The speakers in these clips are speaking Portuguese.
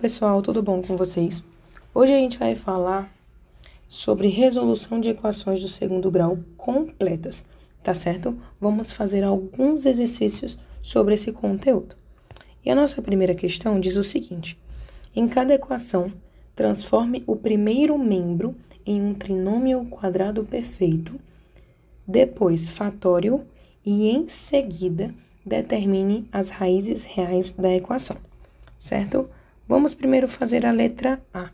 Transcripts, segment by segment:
Pessoal, tudo bom com vocês? Hoje a gente vai falar sobre resolução de equações do segundo grau completas, tá certo? Vamos fazer alguns exercícios sobre esse conteúdo. E a nossa primeira questão diz o seguinte: em cada equação, transforme o primeiro membro em um trinômio quadrado perfeito, depois fatório e, em seguida, determine as raízes reais da equação, certo? Vamos primeiro fazer a letra A.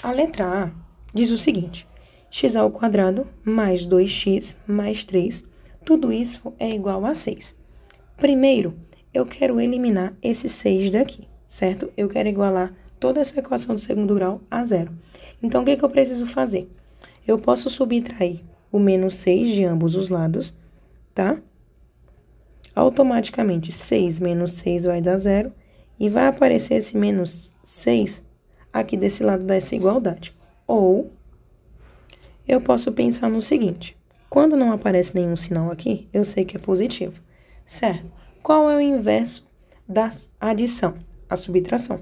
A letra A diz o seguinte: x ao quadrado mais 2x mais 3, tudo isso é igual a 6. Primeiro, eu quero eliminar esse 6 daqui, certo? Eu quero igualar toda essa equação do segundo grau a zero. Então, o que eu preciso fazer? Eu posso subtrair o menos 6 de ambos os lados, tá? Automaticamente, 6 menos 6 vai dar zero. E vai aparecer esse menos 6 aqui desse lado dessa igualdade. Ou, eu posso pensar no seguinte: quando não aparece nenhum sinal aqui, eu sei que é positivo, certo? Qual é o inverso da adição? A subtração.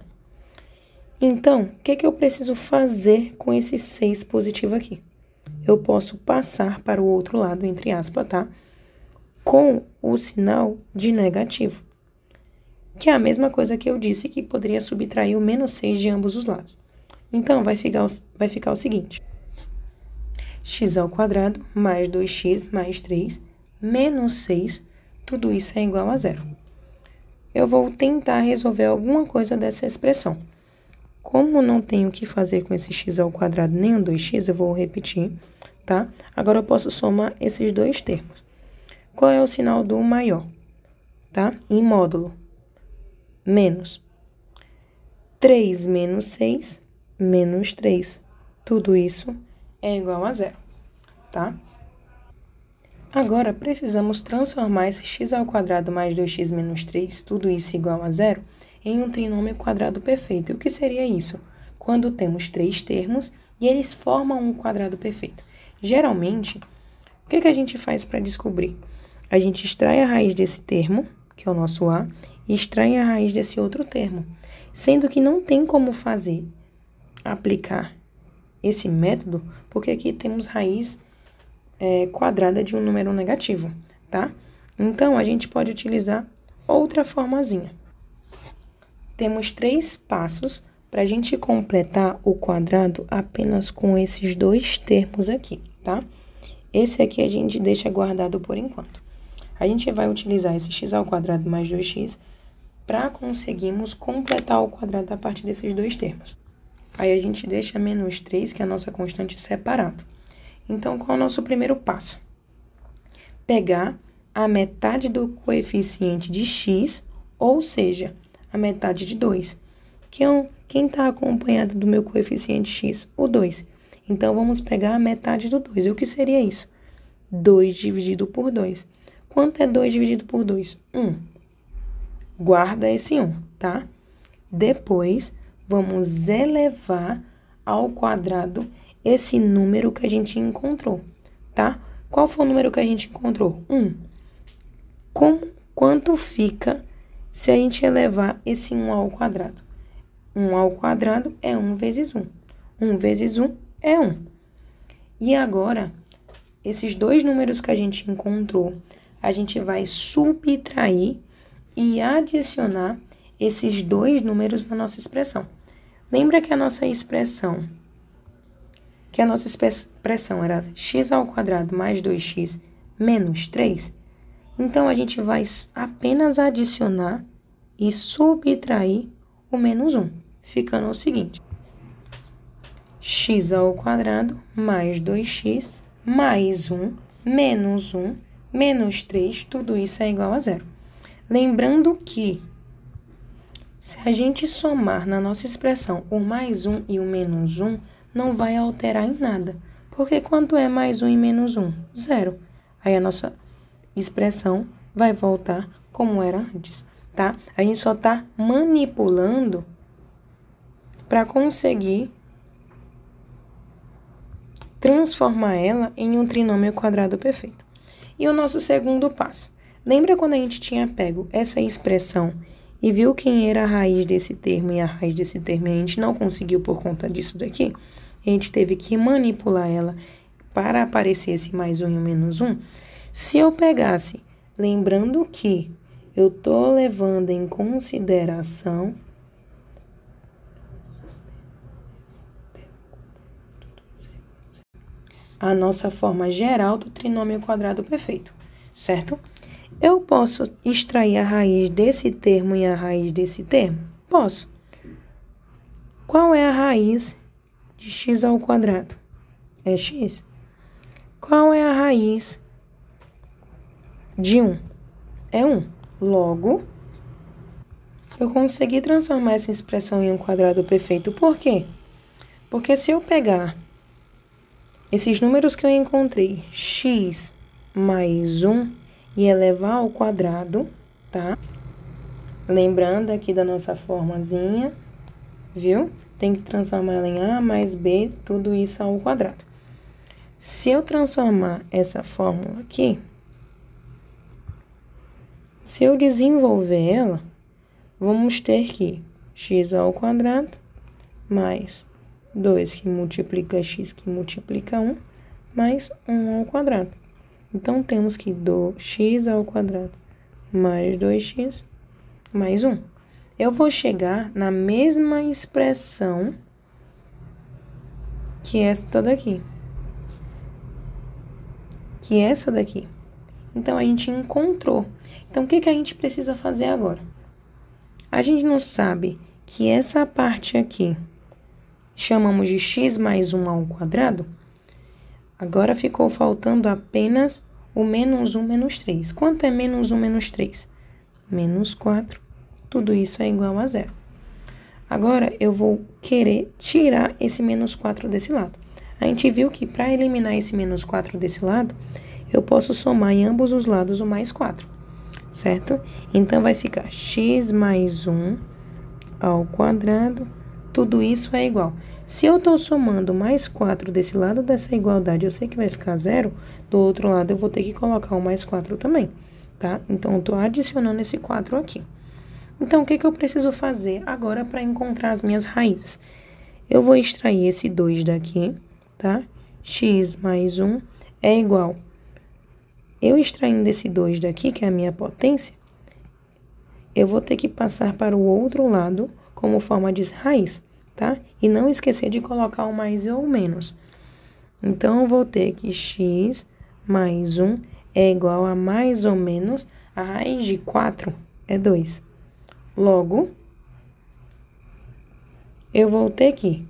Então, o que eu preciso fazer com esse 6 positivo aqui? Eu posso passar para o outro lado, entre aspas, tá? Com o sinal de negativo, que é a mesma coisa que eu disse que poderia subtrair o menos 6 de ambos os lados. Então, vai ficar o seguinte: x ao quadrado mais 2x mais 3 menos 6, tudo isso é igual a zero. Eu vou tentar resolver alguma coisa dessa expressão. Como não tenho o que fazer com esse x ao quadrado nem o 2x, eu vou repetir, tá? Agora eu posso somar esses dois termos. Qual é o sinal do maior, tá? Em módulo. Menos 3 menos 6, menos 3. Tudo isso é igual a zero, tá? Agora, precisamos transformar esse x ao quadrado mais 2x menos 3, tudo isso igual a zero, em um trinômio quadrado perfeito. E o que seria isso? Quando temos três termos e eles formam um quadrado perfeito. Geralmente, o que a gente faz para descobrir? A gente extrai a raiz desse termo, que é o nosso A, e extrai a raiz desse outro termo. Sendo que não tem como aplicar esse método, porque aqui temos raiz quadrada de um número negativo, tá? Então, a gente pode utilizar outra formazinha. Temos 3 passos para a gente completar o quadrado apenas com esses dois termos aqui, tá? Esse aqui a gente deixa guardado por enquanto. A gente vai utilizar esse x ao quadrado mais 2x para conseguirmos completar o quadrado a partir desses dois termos. Aí a gente deixa menos 3, que é a nossa constante, separado. Então, qual é o nosso primeiro passo? Pegar a metade do coeficiente de x, ou seja, a metade de 2. Quem está acompanhado do meu coeficiente x? O 2. Então, vamos pegar a metade do 2. E o que seria isso? 2 dividido por 2. Quanto é 2 dividido por 2? 1. Guarda esse 1, tá? Depois, vamos elevar ao quadrado esse número que a gente encontrou, tá? Qual foi o número que a gente encontrou? 1. Quanto fica se a gente elevar esse 1 ao quadrado? 1 ao quadrado é 1 vezes 1. 1 vezes 1 é 1. E agora, esses dois números que a gente encontrou, a gente vai subtrair e adicionar esses dois números na nossa expressão. Lembra que a nossa expressão era x ao quadrado mais 2x menos 3? Então, a gente vai apenas adicionar e subtrair o menos 1, ficando o seguinte: x ao quadrado mais 2x mais 1 menos 1 menos 3, tudo isso é igual a zero. Lembrando que, se a gente somar na nossa expressão o mais 1 e o menos 1, não vai alterar em nada. Porque quanto é mais 1 e menos 1? Zero. Aí a nossa expressão vai voltar como era antes, tá? A gente só está manipulando para conseguir transformar ela em um trinômio quadrado perfeito. E o nosso segundo passo? Lembra quando a gente tinha pego essa expressão e viu quem era a raiz desse termo e a raiz desse termo, e a gente não conseguiu por conta disso daqui, a gente teve que manipular ela para aparecer esse mais 1 e o menos 1. Se eu pegasse, lembrando que eu estou levando em consideração a nossa forma geral do trinômio quadrado perfeito, certo? Eu posso extrair a raiz desse termo e a raiz desse termo? Posso. Qual é a raiz de x ao quadrado? É x. Qual é a raiz de 1? É 1. Logo, eu consegui transformar essa expressão em um quadrado perfeito. Por quê? Porque se eu pegar esses números que eu encontrei, x mais 1, e elevar ao quadrado, tá? Lembrando aqui da nossa formazinha, viu? Tem que transformar ela em a mais b, tudo isso ao quadrado. Se eu transformar essa fórmula aqui, se eu desenvolver ela, vamos ter que x ao quadrado mais 2 que multiplica x que multiplica 1, mais 1 ao quadrado. Então, temos que do x ao quadrado mais 2x mais 1. Eu vou chegar na mesma expressão que essa daqui. Então, a gente encontrou. Então, o que a gente precisa fazer agora? A gente não sabe que essa parte aqui chamamos de x mais 1 ao quadrado. Agora ficou faltando apenas o menos 1 menos 3. Quanto é menos 1 menos 3? Menos 4. Tudo isso é igual a 0. Agora, eu vou querer tirar esse menos 4 desse lado. A gente viu que para eliminar esse menos 4 desse lado, eu posso somar em ambos os lados o mais 4, certo? Então, vai ficar x mais 1 ao quadrado. Tudo isso é igual. Se eu estou somando mais 4 desse lado dessa igualdade, eu sei que vai ficar 0. Do outro lado, eu vou ter que colocar o mais 4 também, tá? Então, eu estou adicionando esse 4 aqui. Então, o que eu preciso fazer agora para encontrar as minhas raízes? Eu vou extrair esse 2 daqui, tá? X mais 1 é igual. Eu extraindo esse 2 daqui, que é a minha potência, eu vou ter que passar para o outro lado como forma de raiz, tá? E não esquecer de colocar o mais ou menos. Então, eu vou ter que x mais 1 é igual a mais ou menos, a raiz de 4 é 2. Logo, eu vou ter que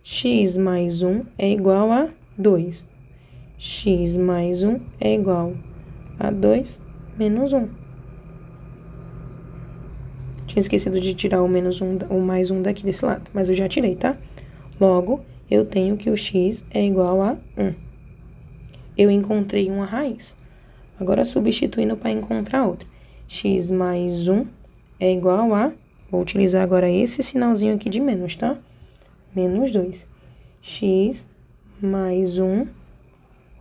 x mais 1 é igual a 2. X mais 1 é igual a 2 menos 1. Tinha esquecido de tirar o menos 1, o mais 1 daqui desse lado, mas eu já tirei, tá? Logo, eu tenho que o x é igual a 1. Eu encontrei uma raiz. Agora, substituindo para encontrar outra. X mais 1 é igual a... Vou utilizar agora esse sinalzinho aqui de menos, tá? Menos 2. X mais 1...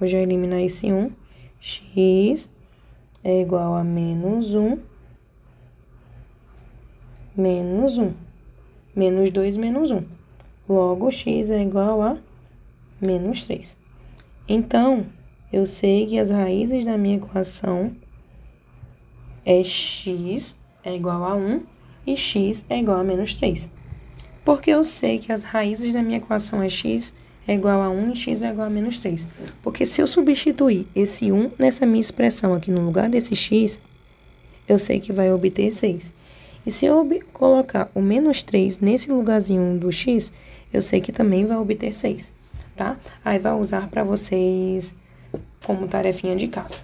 Vou já eliminar esse 1. X é igual a menos 1. Menos 1. Menos 2 menos 1. Logo, x é igual a menos 3. Então, eu sei que as raízes da minha equação é x é igual a 1 e x é igual a menos 3. Porque eu sei que as raízes da minha equação é x é igual a 1 e x é igual a menos 3. Porque se eu substituir esse 1 nessa minha expressão aqui no lugar desse x, eu sei que vai obter 6. E se eu colocar o menos 3 nesse lugarzinho do x, eu sei que também vai obter 6, tá? Aí vai usar para vocês como tarefinha de casa.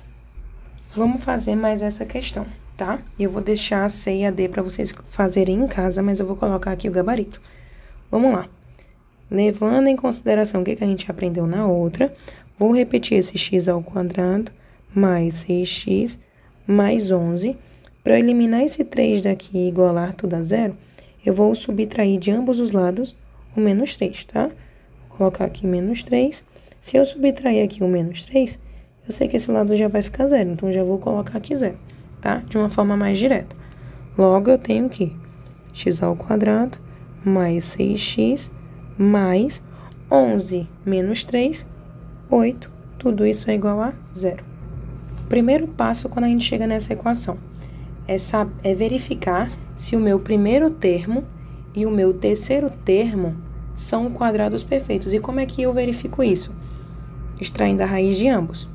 Vamos fazer mais essa questão, tá? Eu vou deixar a C e a D para vocês fazerem em casa, mas eu vou colocar aqui o gabarito. Vamos lá. Levando em consideração o que a gente aprendeu na outra, vou repetir esse x ao quadrado mais 6x mais 11. Para eliminar esse 3 daqui e igualar tudo a 0, eu vou subtrair de ambos os lados o menos 3, tá? Vou colocar aqui menos 3. Se eu subtrair aqui o menos 3, eu sei que esse lado já vai ficar 0, então já vou colocar aqui 0, tá? De uma forma mais direta. Logo, eu tenho que x ao quadrado mais 6x mais 11 menos 3, 8. Tudo isso é igual a zero. O primeiro passo quando a gente chega nessa equação é verificar se o meu primeiro termo e o meu terceiro termo são quadrados perfeitos. E como é que eu verifico isso? Extraindo a raiz de ambos.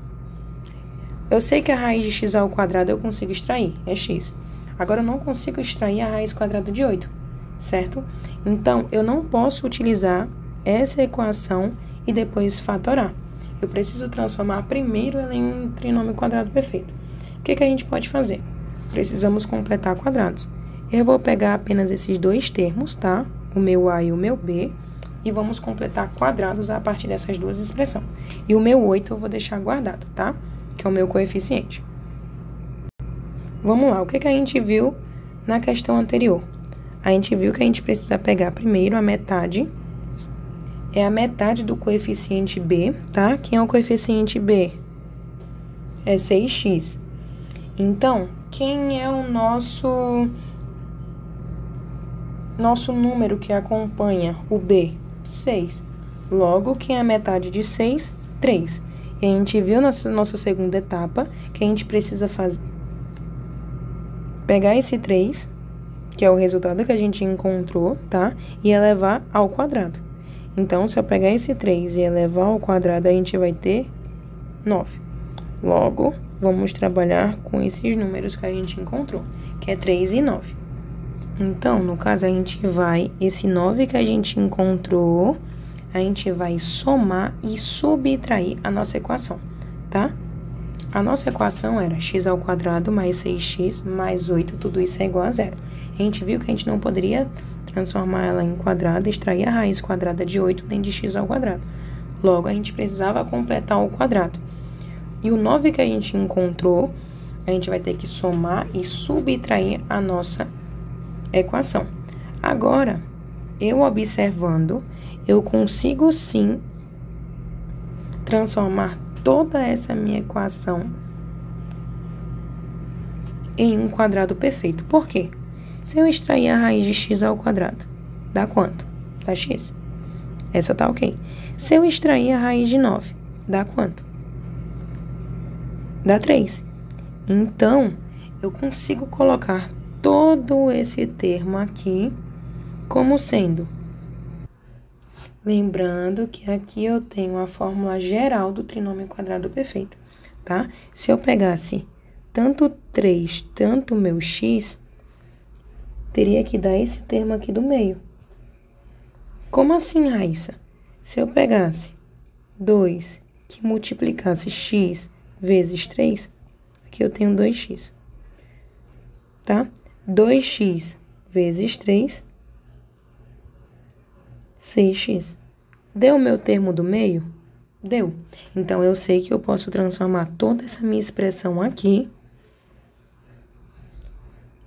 Eu sei que a raiz de x ao quadrado eu consigo extrair, é x. Agora, eu não consigo extrair a raiz quadrada de 8, certo? Então, eu não posso utilizar essa equação e depois fatorar. Eu preciso transformar primeiro ela em um trinômio quadrado perfeito. O que a gente pode fazer? Precisamos completar quadrados. Eu vou pegar apenas esses dois termos, tá? O meu a e o meu b, e vamos completar quadrados a partir dessas duas expressões. E o meu 8 eu vou deixar guardado, tá? Que é o meu coeficiente. Vamos lá, o que a gente viu na questão anterior? A gente viu que a gente precisa pegar primeiro a metade. É a metade do coeficiente b, tá? Quem é o coeficiente b? É 6x. Então, quem é o nosso número que acompanha o b? 6. Logo, quem é a metade de 6? 3. E a gente viu na nossa segunda etapa que a gente precisa fazer. Pegar esse 3, que é o resultado que a gente encontrou, tá? E elevar ao quadrado. Então, se eu pegar esse 3 e elevar ao quadrado, a gente vai ter 9. Logo, vamos trabalhar com esses números que a gente encontrou, que é 3 e 9. Então, no caso, a gente vai, esse 9 que a gente encontrou, a gente vai somar e subtrair a nossa equação, tá? A nossa equação era x ao quadrado mais 6x mais 8, tudo isso é igual a zero. A gente viu que a gente não poderia transformar ela em quadrado e extrair a raiz quadrada de 8 nem de x ao quadrado. Logo, a gente precisava completar o quadrado. E o 9 que a gente encontrou, a gente vai ter que somar e subtrair a nossa equação. Agora, eu observando, eu consigo sim transformar toda essa minha equação em um quadrado perfeito. Por quê? Se eu extrair a raiz de x ao quadrado, dá quanto? Dá x. Essa tá ok. Se eu extrair a raiz de 9, dá quanto? Dá 3. Então, eu consigo colocar todo esse termo aqui como sendo. Lembrando que aqui eu tenho a fórmula geral do trinômio quadrado perfeito, tá? Se eu pegasse tanto 3, tanto meu x, teria que dar esse termo aqui do meio. Como assim, Raíssa? Se eu pegasse 2 que multiplicasse x vezes 3, aqui eu tenho 2x, tá? 2x vezes 3, 6x. Deu o meu termo do meio? Deu. Então, eu sei que eu posso transformar toda essa minha expressão aqui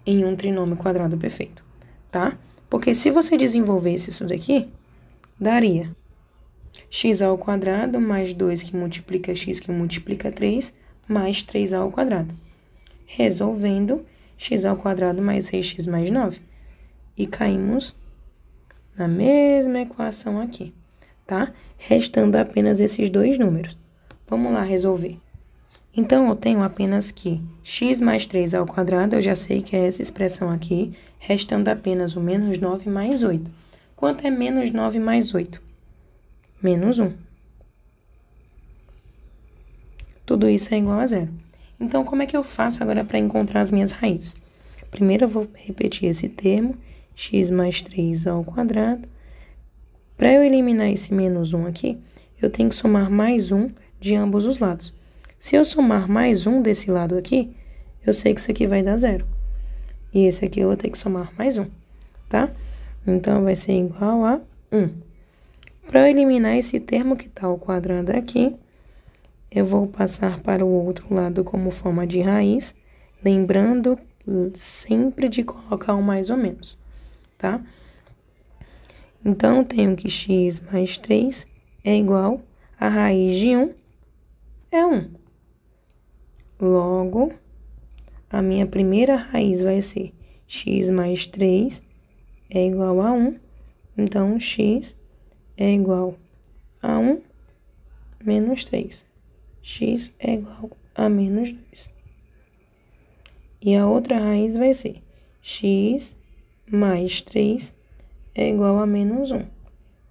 em um trinômio quadrado perfeito, tá? Porque se você desenvolvesse isso daqui, daria x ao quadrado mais 2 que multiplica x que multiplica 3, mais 3 ao quadrado. Resolvendo, x ao quadrado mais 6x mais 9. E caímos na mesma equação aqui, tá? Restando apenas esses dois números. Vamos lá resolver. Então, eu tenho apenas que x mais 3 ao quadrado, eu já sei que é essa expressão aqui, restando apenas o menos 9 mais 8. Quanto é menos 9 mais 8? Menos 1. Tudo isso é igual a zero. Então, como é que eu faço agora para encontrar as minhas raízes? Primeiro, eu vou repetir esse termo, x mais 3 ao quadrado. Para eu eliminar esse menos 1 aqui, eu tenho que somar mais 1 de ambos os lados. Se eu somar mais 1 desse lado aqui, eu sei que isso aqui vai dar zero. E esse aqui eu vou ter que somar mais 1, tá? Então, vai ser igual a 1. Para eu eliminar esse termo que está ao quadrado aqui, eu vou passar para o outro lado como forma de raiz, lembrando sempre de colocar um mais ou menos, tá? Então, eu tenho que x mais 3 é igual a raiz de 1 é 1. Logo, a minha primeira raiz vai ser x mais 3 é igual a 1. Então, x é igual a 1 menos 3. X é igual a menos 2. E a outra raiz vai ser x mais 3 é igual a menos 1.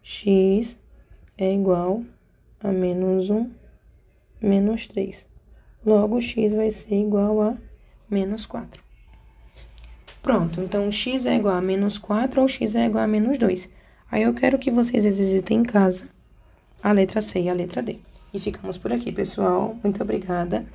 X é igual a menos 1 menos 3. Logo, x vai ser igual a menos 4. Pronto, então x é igual a menos 4 ou x é igual a menos 2. Aí eu quero que vocês exercitem em casa a letra C e a letra D. E ficamos por aqui, pessoal. Muito obrigada.